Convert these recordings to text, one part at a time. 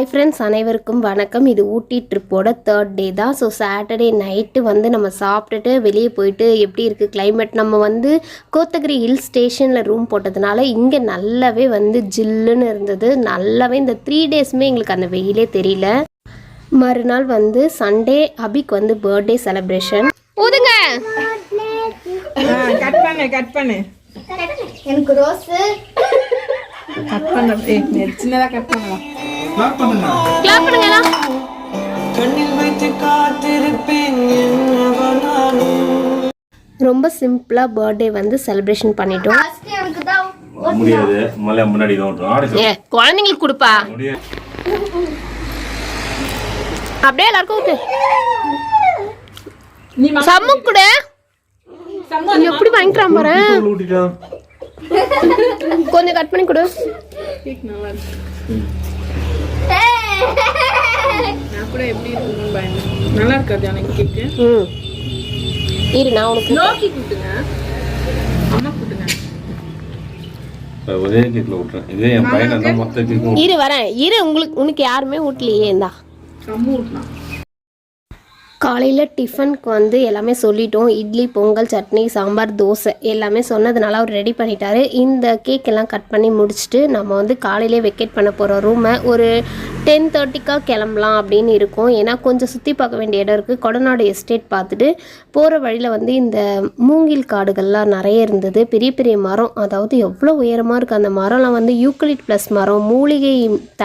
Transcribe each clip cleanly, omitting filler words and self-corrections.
Hi friends, அனைவருக்கும் வணக்கம். இது ஊட்டி ட்ரிப்போட 3rd டே தான். ஸோ சாட்டர்டே நைட்டு வந்து நம்ம சாப்பிட்டுட்டு வெளியே போயிட்டு எப்படி இருக்குது கிளைமேட். நம்ம வந்து கோத்தகிரி ஹில் ஸ்டேஷனில் ரூம் போட்டதுனால இங்கே நல்லாவே வந்து ஜில்லுன்னு இருந்தது. நல்லாவே இந்த 3 டேஸுமே எங்களுக்கு அந்த வெயிலே தெரியல. மறுநாள் வந்து சண்டே அபிக்கு வந்து பர்த்டே செலிப்ரேஷன். ஊதுங்க, கட் பண்ணு எனக்கு ரோஸு கட் பண்ண சின்னதா கட் பண்ணலாம். கிளாப் பண்ணுங்க. ரொம்ப சிம்பிளா பர்த்டே வந்து செலிப்ரேஷன் பண்ணிட்டோம். முடியாது, மலை முன்னாடி குழந்தைங்களுக்கு கொடுப்பா. அப்படியே எல்லாருக்கும் சம்மு கூட எப்படி வாங்கிக்கிறான் பாரு. கொஞ்சம் கட் பண்ணி கொடு. நல்லா இருக்காது எனக்கு கேக்கு. இரு, நான் உனக்கு நோக்கி கூட்டுங்க, அம்மா கூட்டுங்க. ஒரே கேக்ல ஊட்றேன். இதே என் பையன் அந்த மொத்த கேக். இரு வரேன். இரு, உனக்கு யாருமே ஊட்டலையே. இந்தா அம்மா ஊட்டலாம். காலையில் டிஃபனுக்கு வந்து எல்லாமே சொல்லிட்டோம். இட்லி, பொங்கல், சட்னி, சாம்பார், தோசை எல்லாமே சொன்னதுனால அவர் ரெடி பண்ணிட்டாரு. இந்த கேக் எல்லாம் கட் பண்ணி முடிச்சுட்டு நம்ம வந்து காலையிலே வெக்கேட் பண்ண போகிறோம் ரூமை. ஒரு 10:30 கிளம்பலாம் அப்படின்னு இருக்கும். ஏன்னா கொஞ்சம் சுற்றி பார்க்க வேண்டிய இடம் இருக்குது. கொடநாடு எஸ்டேட் பார்த்துட்டு போகிற வழியில் வந்து இந்த மூங்கில் காடுகள்லாம் நிறைய இருந்தது. பெரிய பெரிய மரம், அதாவது எவ்வளோ உயரமாக இருக்குது அந்த மரம்லாம். வந்து யூக்கலிட் ப்ளஸ் மரம், மூலிகை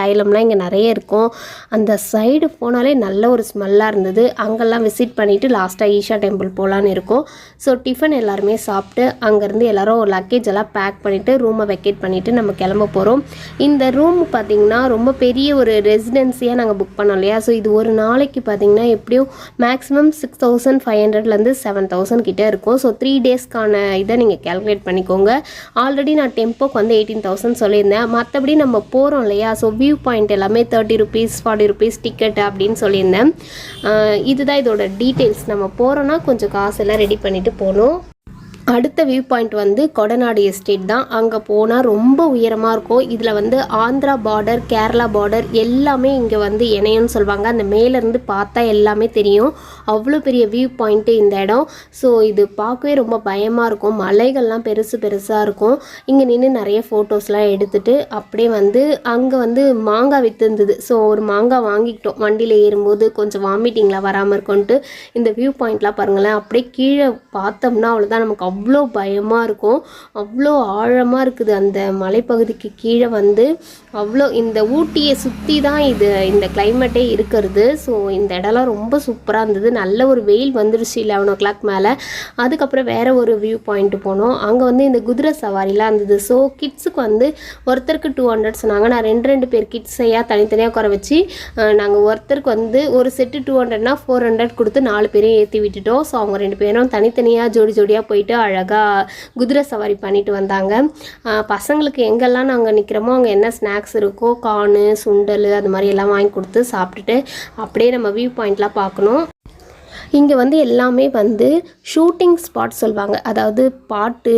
தைலம்லாம் இங்கே நிறைய இருக்கும். அந்த சைடு போனாலே நல்ல ஒரு ஸ்மெல்லாக இருந்தது. அங்கெல்லாம் விசிட் பண்ணிவிட்டு லாஸ்ட்டாக ஈஷா டெம்பிள் போகலான்னு இருக்கோம். ஸோ டிஃபன் எல்லாருமே சாப்பிட்டு அங்கேருந்து எல்லோரும் லக்கேஜ் எல்லாம் பேக் பண்ணிவிட்டு ரூமை வெக்கேட் பண்ணிவிட்டு நம்ம கிளம்ப போகிறோம். இந்த ரூம் பார்த்திங்கன்னா ரொம்ப பெரிய ஒரு ரெசிடென்சியாக நாங்கள் புக் பண்ணோம் இல்லையா. ஸோ இது ஒரு நாளைக்கு பார்த்திங்கன்னா எப்படியும் மேக்ஸிமம் 6500லேருந்து 7000 கிட்டே இருக்கும். ஸோ 3 டேஸ்க்கான இதை நீங்கள் கேல்குலேட் பண்ணிக்கோங்க. ஆல்ரெடி நான் டெம்போக்கு வந்து 18,000 சொல்லியிருந்தேன். மற்றபடி நம்ம போகிறோம் இல்லையா, ஸோ வியூ பாயிண்ட் எல்லாமே 30 rupees 40 rupees டிக்கெட் அப்படின்னு சொல்லியிருந்தேன். இதுதான் இதோட டீட்டெயில்ஸ். நம்ம போகிறோன்னா கொஞ்சம் காசெல்லாம் ரெடி பண்ணிவிட்டு போகணும். அடுத்த வியூ பாயிண்ட் வந்து கொடநாடு எஸ்டேட் தான். அங்கே போனால் ரொம்ப உயரமாக இருக்கும். இதில் வந்து ஆந்திரா பார்டர், கேரளா பார்டர் எல்லாமே இங்கே வந்து இணையம்னு சொல்லுவாங்க. அந்த மேலேருந்து பார்த்தா எல்லாமே தெரியும். அவ்வளோ பெரிய வியூ பாயிண்ட்டு இந்த இடம். ஸோ இது பார்க்கவே ரொம்ப பயமாக இருக்கும். மலைகள்லாம் பெருசு பெருசாக இருக்கும். இங்கே நின்று நிறைய ஃபோட்டோஸ்லாம் எடுத்துகிட்டு அப்படியே வந்து அங்கே வந்து மாங்காய் விற்றுருந்தது. ஸோ ஒரு மாங்காய் வாங்கிக்கிட்டோம். வண்டியில் ஏறும்போது கொஞ்சம் வாமிட்டிங்லாம் வராமல் இருக்கும்ன்ட்டு. இந்த வியூ பாயிண்ட்லாம் பாருங்களேன். அப்படியே கீழே பார்த்தோம்னா அவ்வளோதான், நமக்கு அவ்வளோ பயமாக இருக்கும். அவ்வளோ ஆழமாக இருக்குது அந்த மலைப்பகுதிக்கு கீழே வந்து. அவ்வளோ இந்த ஊட்டியை சுற்றி தான் இந்த கிளைமேட்டே இருக்கிறது. ஸோ இந்த இடம்லாம் ரொம்ப சூப்பராக இருந்தது. நல்ல ஒரு வெயில் வந்துருச்சு 11 o'clock மேலே. அதுக்கப்புறம் வேறு ஒரு வியூ பாயிண்ட்டு போனோம். அங்கே வந்து இந்த குதிரை சவாரிலாம் இருந்தது. ஸோ கிட்ஸுக்கு வந்து ஒருத்தருக்கு 200 சொன்னாங்க. நான் 2 பேர் கிட்ஸையாக தனித்தனியாக குறை வச்சு நாங்கள் ஒருத்தருக்கு வந்து ஒரு செட்டு 200னா 400 கொடுத்து 4 பேரையும் ஏற்றி விட்டுட்டோம். ஸோ அவங்க 2 பேரும் தனித்தனியாக ஜோடி ஜோடியாக போயிட்டு அழகாக குதிரை சவாரி பண்ணிட்டு வந்தாங்க. பசங்களுக்கு எங்கெல்லாம் நாங்கள் நிற்கிறோமோ அங்கே என்ன ஸ்நாக்ஸ் இருக்கோ, கார்னு, சுண்டல் அது மாதிரி எல்லாம் வாங்கி கொடுத்து சாப்பிட்டுட்டு அப்படியே நம்ம வியூ பாயிண்ட்லாம் பார்க்கணும். இங்கே வந்து எல்லாமே வந்து ஷூட்டிங் ஸ்பாட் சொல்லுவாங்க. அதாவது பாட்டு,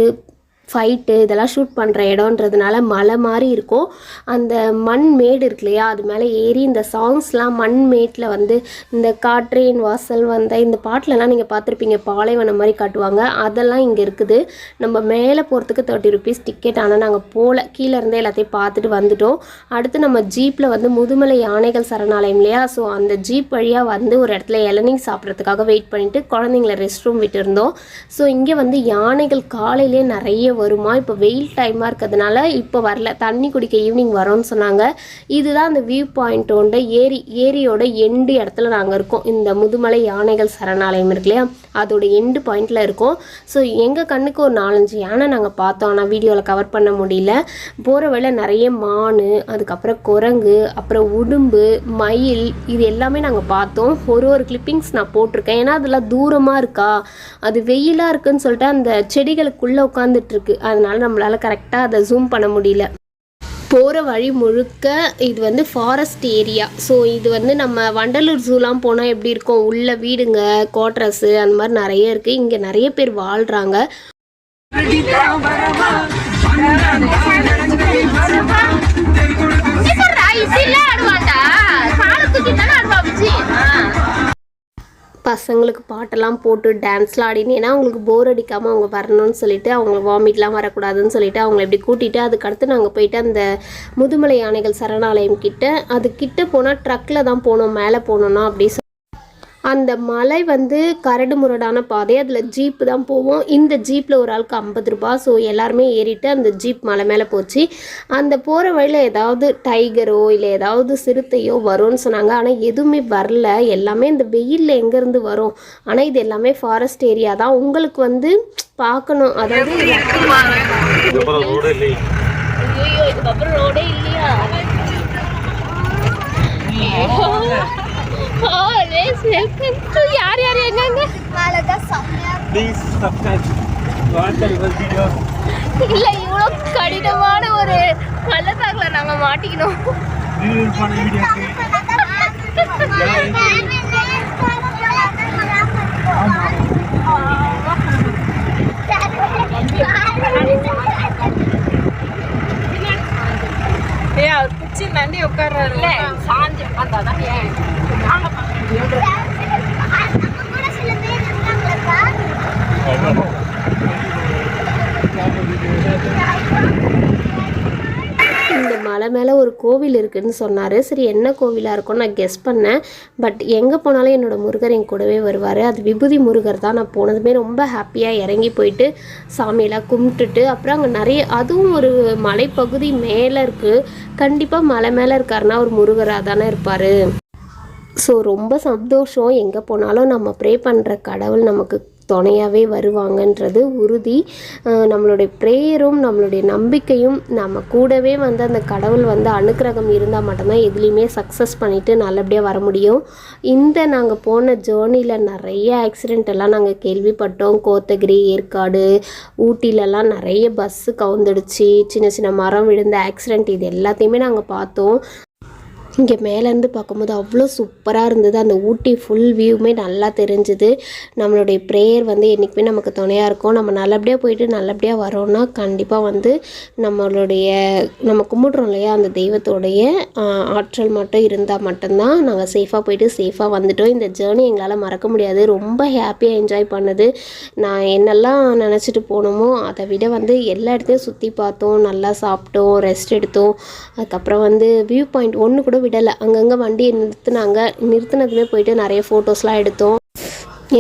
ஃபைட்டு இதெல்லாம் ஷூட் பண்ணுற இடம்ன்றதுனால மலை மாதிரி இருக்கும். அந்த மண் மேடு இருக்கு இல்லையா, அது மேலே ஏறி இந்த சாங்ஸ்லாம் மண் மேட்டில் வந்து இந்த காற்றேன் வாசல் வந்த இந்த பாட்டிலலாம் நீங்கள் பார்த்துருப்பீங்க, பாலைவனம் மாதிரி காட்டுவாங்க. அதெல்லாம் இங்கே இருக்குது. நம்ம மேலே போகிறதுக்கு 30 rupees டிக்கெட். ஆனால் நாங்கள் போகல, கீழே இருந்தே எல்லாத்தையும் பார்த்துட்டு வந்துட்டோம். அடுத்து நம்ம ஜீப்பில் வந்து முதுமலை யானைகள் சரணாலயம் இல்லையா, ஸோ அந்த ஜீப் வழியாக வந்து ஒரு இடத்துல இளநீர் சாப்பிட்றதுக்காக வெயிட் பண்ணிவிட்டு குழந்தைங்கள ரெஸ்ட் ரூம் விட்டுருந்தோம். ஸோ இங்கே வந்து யானைகள் காலையிலே நிறைய வருமா. இப்போ வெயில் டைமாக இருக்கிறதுனால இப்போ வரல, தண்ணி குடிக்க ஈவினிங் வரோன்னு சொன்னாங்க. இதுதான் அந்த வியூ பாயிண்ட்டோட ஏரியோட எண்டு இடத்துல நாங்கள் இருக்கோம். இந்த முதுமலை யானைகள் சரணாலயம் இருக்கு இல்லையா, அதோட எண்டு பாயிண்டில் இருக்கோம். ஸோ எங்கள் கண்ணுக்கு ஒரு 4-5 யானை நாங்கள் பார்த்தோம். ஆனால் வீடியோவில் கவர் பண்ண முடியல. போகிற வழியில நிறைய மான், அதுக்கப்புறம் குரங்கு, அப்புறம் உடும்பு, மயில், இது எல்லாமே நாங்கள் பார்த்தோம். ஒரு கிளிப்பிங்ஸ் நான் போட்டிருக்கேன். ஏன்னா அதெல்லாம் தூரமாக இருக்கா, அது வெயிலாக இருக்குன்னு சொல்லிட்டு அந்த செடிகளுக்குள்ளே உட்காந்துட்ருக்கு. அதனால நம்மளால் கரெக்டாக அதை ஜூம் பண்ண முடியல. போகிற வழி முழுக்க இது வந்து ஃபாரஸ்ட் ஏரியா. ஸோ இது வந்து நம்ம வண்டலூர் ஜூலாம் போனால் எப்படி இருக்கும், உள்ள வீடுங்க, குவார்டர்ஸு அந்த மாதிரி நிறைய இருக்குது. இங்கே நிறைய பேர் வாழ்கிறாங்க. ஆடுவாண்டா பசங்களுக்கு பாட்டெல்லாம் போட்டு டான்ஸ்லாம் ஆடினு, ஏன்னா அவங்களுக்கு போர் அடிக்காமல் அவங்க வரணும்னு சொல்லிட்டு, அவங்க வாமிட்லாம் வரக்கூடாதுன்னு சொல்லிட்டு அவங்கள இப்படி கூட்டிகிட்டு அதுக்கடுத்து நாங்கள் போயிட்டு அந்த முதுமலை யானைகள் சரணாலயம் கிட்ட, அது கிட்ட போனால் ட்ரக்கில் தான் போகணும், மேலே போகணுன்னா அப்படி அந்த மலை வந்து கரடு முரடான பாதை, அதில் ஜீப்பு தான் போவோம். இந்த ஜீப்பில் ஒரு ஆளுக்கு 50 ரூபா. ஸோ எல்லாருமே ஏறிட்டு அந்த ஜீப் மலை மேலே போச்சு. அந்த போகிற வழியில் ஏதாவது டைகரோ இல்லை ஏதாவது சிறுத்தையோ வரும்னு சொன்னாங்க. ஆனால் எதுவுமே வரல. எல்லாமே இந்த வெயிலில் எங்கேருந்து வரும்? ஆனால் இது எல்லாமே ஃபாரஸ்ட் ஏரியா தான். உங்களுக்கு வந்து பார்க்கணும், அதாவது இதுக்கப்புறம் ரோடே இல்லையா? வெல்கம் டு யார் எங்கங்க ப்ளீஸ் சப்ஸ்கிரைப் இல்ல இவ்வளோ கடினமான ஒரு பள்ளத்தாக்குல நாங்க மாட்டிக்கணும். அவர் குச்சி நண்டி உட்கார்றாரு சாஞ்சி உட்காந்தாதான் இந்த மலை மேலே ஒரு கோவில் இருக்குதுன்னு சொன்னார். சரி என்ன கோவிலாக இருக்கும்னு நான் கெஸ் பண்ணேன். பட் எங்கே போனாலும் என்னோடய முருகர் என் கூடவே வருவார். அது விபூதி முருகர் தான். நான் போனதுமே ரொம்ப ஹாப்பியாக இறங்கி போயிட்டு சாமியெல்லாம் கும்பிட்டுட்டு, அப்புறம் அங்கே நிறைய, அதுவும் ஒரு மலைப்பகுதி மேலே இருக்குது. கண்டிப்பாக மலை மேலே இருக்காருன்னா ஒரு முருகராக தானே இருப்பார். ஸோ ரொம்ப சந்தோஷம். எங்கே போனாலும் நம்ம ப்ரே பண்ணுற கடவுள் நமக்கு துணையாகவே வருவாங்கன்றது உறுதி. நம்மளுடைய ப்ரேயரும் நம்மளுடைய நம்பிக்கையும் நம்ம கூடவே வந்து அந்த கடவுள் வந்து அனுக்கிரகம் இருந்தால் மட்டும்தான் எதுலேயுமே சக்ஸஸ் பண்ணிவிட்டு நல்லபடியாக வர முடியும். இந்த நாங்கள் போன ஜேர்னியில் நிறைய ஆக்சிடெண்ட் எல்லாம் நாங்கள் கேள்விப்பட்டோம். கோத்தகிரி, ஏற்காடு, ஊட்டிலெல்லாம் நிறைய பஸ்ஸு கவுந்துடுச்சு, சின்ன சின்ன மரம் விழுந்த ஆக்சிடெண்ட், இது எல்லாத்தையுமே நாங்கள் பார்த்தோம். இங்கே மேலேருந்து பார்க்கும்போது அவ்வளோ சூப்பராக இருந்தது. அந்த ஊட்டி ஃபுல் வியூவுமே நல்லா தெரிஞ்சுது. நம்மளுடைய ப்ரேயர் வந்து என்றைக்குமே நமக்கு துணையாக இருக்கும். நம்ம நல்லபடியாக போயிட்டு நல்லபடியாக வரோன்னா கண்டிப்பாக வந்து நம்ம கும்பிட்றோம் இல்லையா, அந்த தெய்வத்தோடைய ஆற்றல் மட்டும் இருந்தால் மட்டும்தான் நாங்கள் சேஃபாக போயிட்டு சேஃபாக வந்துட்டோம். இந்த ஜேர்னி எங்களால் மறக்க முடியாது. ரொம்ப ஹாப்பியாக என்ஜாய் பண்ணது. நான் என்னெல்லாம் நினச்சிட்டு போனோமோ அதை விட வந்து எல்லா இடத்தையும் சுற்றி பார்த்தோம், நல்லா சாப்பிட்டோம், ரெஸ்ட் எடுத்தோம். அதுக்கப்புறம் வந்து வியூ பாயிண்ட் ஒன்று கூட விடலை. அங்கங்கே வண்டியை நிறுத்தினதுமே போயிட்டு நிறைய ஃபோட்டோஸ்லாம் எடுத்தோம்.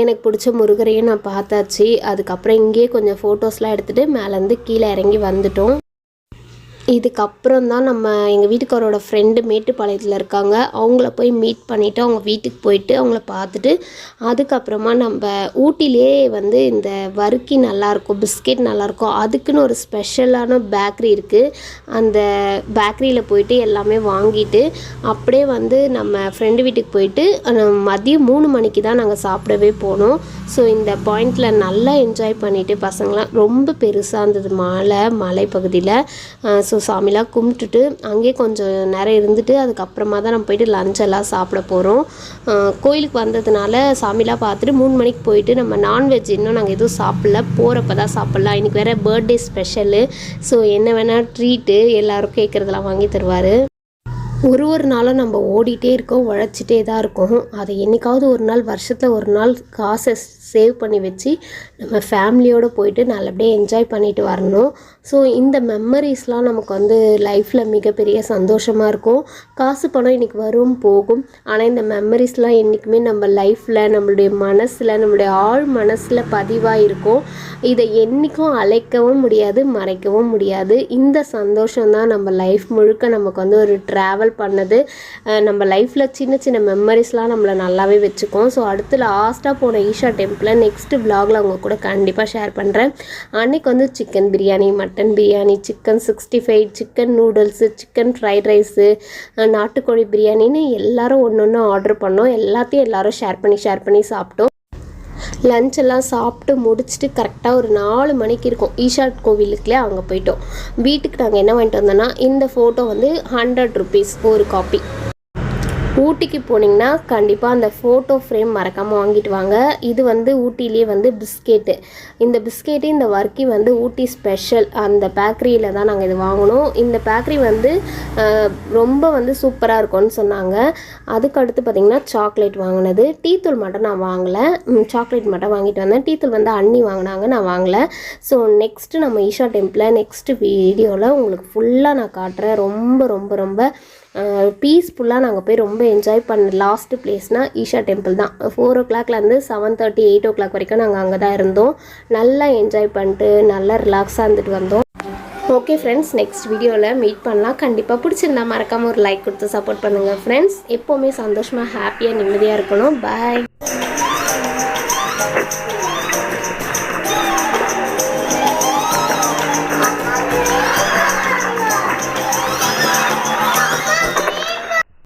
எனக்கு பிடிச்ச முருகரையும் நான் பார்த்தாச்சு. அதுக்கப்புறம் இங்கேயே கொஞ்சம் ஃபோட்டோஸ்லாம் எடுத்துகிட்டு மேலேருந்து கீழே இறங்கி வந்துட்டோம். இதுக்கப்புறம் தான் நம்ம எங்கள் வீட்டுக்காரோட ஃப்ரெண்டு மேட்டுப்பாளையத்தில் இருக்காங்க, அவங்கள போய் மீட் பண்ணிவிட்டு அவங்க வீட்டுக்கு போயிட்டு அவங்கள பார்த்துட்டு அதுக்கப்புறமா நம்ம ஊட்டிலே வந்து இந்த வறுக்கி நல்லாயிருக்கும், பிஸ்கெட் நல்லாயிருக்கும், அதுக்குன்னு ஒரு ஸ்பெஷலான பேக்கரி இருக்குது. அந்த பேக்கரியில் போயிட்டு எல்லாமே வாங்கிட்டு அப்படியே வந்து நம்ம ஃப்ரெண்டு வீட்டுக்கு போயிட்டு மதியம் 3 மணிக்கு தான் நாங்கள் சாப்பிடவே போனோம். ஸோ இந்த பாயிண்டில் நல்லா என்ஜாய் பண்ணிவிட்டு பசங்களாம், ரொம்ப பெருசாக இருந்தது மலைப்பகுதியில். ஸோ சாமிலாம் கும்பிட்டுட்டு அங்கேயே கொஞ்சம் நேரம் இருந்துட்டு அதுக்கப்புறமா தான் நம்ம போயிட்டு லஞ்ச் எல்லாம் சாப்பிட போகிறோம். கோயிலுக்கு வந்ததுனால சாமிலாம் பார்த்துட்டு 3 மணிக்கு போயிட்டு நம்ம நான்வெஜ் இன்னும் நாங்கள் எதுவும் சாப்பிடல, போகிறப்ப தான் சாப்பிட்லாம். இன்றைக்கி வேறு பர்த்டே ஸ்பெஷலு. ஸோ என்ன வேணால் ட்ரீட்டு எல்லோரும் கேட்குறதெல்லாம் வாங்கி தருவார். ஒரு நாளும் நம்ம ஓடிட்டே இருக்கோம், உழைச்சிட்டே தான் இருக்கோம். அதை என்றைக்காவது ஒரு நாள், வருஷத்தில் ஒரு நாள் காசை சேவ் பண்ணி வச்சு நம்ம ஃபேமிலியோடு போயிட்டு நல்லபடியாக என்ஜாய் பண்ணிட்டு வரணும். ஸோ இந்த மெமரிஸ்லாம் நமக்கு வந்து லைஃப்பில் மிகப்பெரிய சந்தோஷமாக இருக்கும். காசு பணம் இன்றைக்கி வரும் போகும், ஆனால் இந்த மெமரிஸ்லாம் என்றைக்குமே நம்ம லைஃப்பில், நம்மளுடைய மனசில், நம்மளுடைய ஆழ் மனசில் பதிவாக இருக்கும். இதை என்றைக்கும் அழைக்கவும் முடியாது, மறைக்கவும் முடியாது. இந்த சந்தோஷம்தான் நம்ம லைஃப் முழுக்க நமக்கு வந்து ஒரு ட்ராவல் பண்ணது. நம்ம லைஃப்பில் சின்ன சின்ன மெமரிஸ்லாம் நம்மளை நல்லாவே வச்சுக்கோம். ஸோ அடுத்து லாஸ்ட்டாக போன ஈஷா டெம்பிள் நெக்ஸ்ட் vlogல அவங்க கூட கண்டிப்பாக ஷேர் பண்ணுறேன். அன்றைக்கி வந்து chicken biryani, mutton biryani, chicken 65, chicken noodles, chicken fried rice, நாட்டுக்கோழி பிரியாணின்னு எல்லோரும் ஒன்று ஆர்டர் பண்ணோம். எல்லாத்தையும் எல்லோரும் ஷேர் பண்ணி சாப்பிட்டோம். லஞ்ச் எல்லாம் சாப்பிட்டு முடிச்சுட்டு கரெக்டாக ஒரு 4 மணிக்கு இருக்கும், ஈஷா கோவிலுக்குள்ளே அங்கே போயிட்டோம். வீட்டுக்கு நாங்கள் என்ன வாங்கிட்டு வந்தோன்னா இந்த ஃபோட்டோ வந்து 100 rupees ஒரு காப்பி. ஊட்டிக்கு போனீங்கன்னா கண்டிப்பாக அந்த ஃபோட்டோ ஃப்ரேம் மறக்காமல் வாங்கிட்டு வாங்க. இது வந்து ஊட்டிலேயே வந்து பிஸ்கெட்டு, இந்த பிஸ்கெட்டு இந்த வர்க்கி வந்து ஊட்டி ஸ்பெஷல். அந்த பேக்கரியில் தான் நாங்கள் இது வாங்கினோம். இந்த பேக்கரி வந்து ரொம்ப வந்து சூப்பராக இருக்கும்னு சொன்னாங்க. அதுக்கடுத்து பார்த்திங்கன்னா சாக்லேட் வாங்கினது. டீத்தூள் மட்டும் நான் வாங்கலை, சாக்லேட் மட்டும் வாங்கிட்டு வந்தேன். டீத்தூள் வந்து அண்ணி வாங்கினாங்க, நான் வாங்கலை. ஸோ நெக்ஸ்ட்டு நம்ம ஈஷா டெம்பிளை நெக்ஸ்ட்டு வீடியோவில் உங்களுக்கு ஃபுல்லாக நான் காட்டுறேன். ரொம்ப ரொம்ப ரொம்ப பீஸ்ஃபுல்லாக நாங்கள் போய் ரொம்ப என்ஜாய் பண்ண லாஸ்ட்டு பிளேஸ்னால் ஈஷா டெம்பிள் தான். 4 o'clockலேருந்து 7:30 8 o'clock வரைக்கும் நாங்கள் அங்கே தான் இருந்தோம். நல்லா என்ஜாய் பண்ணிட்டு நல்லா ரிலாக்ஸாக இருந்துட்டு வந்தோம். ஓகே ஃப்ரெண்ட்ஸ், நெக்ஸ்ட் வீடியோவில் மீட் பண்ணலாம். கண்டிப்பாக பிடிச்சிருந்தா மறக்காமல் ஒரு லைக் கொடுத்து சப்போர்ட் பண்ணுங்கள் ஃப்ரெண்ட்ஸ். எப்போவுமே சந்தோஷமாக ஹாப்பியாக நிம்மதியாக இருக்கணும். பாய்.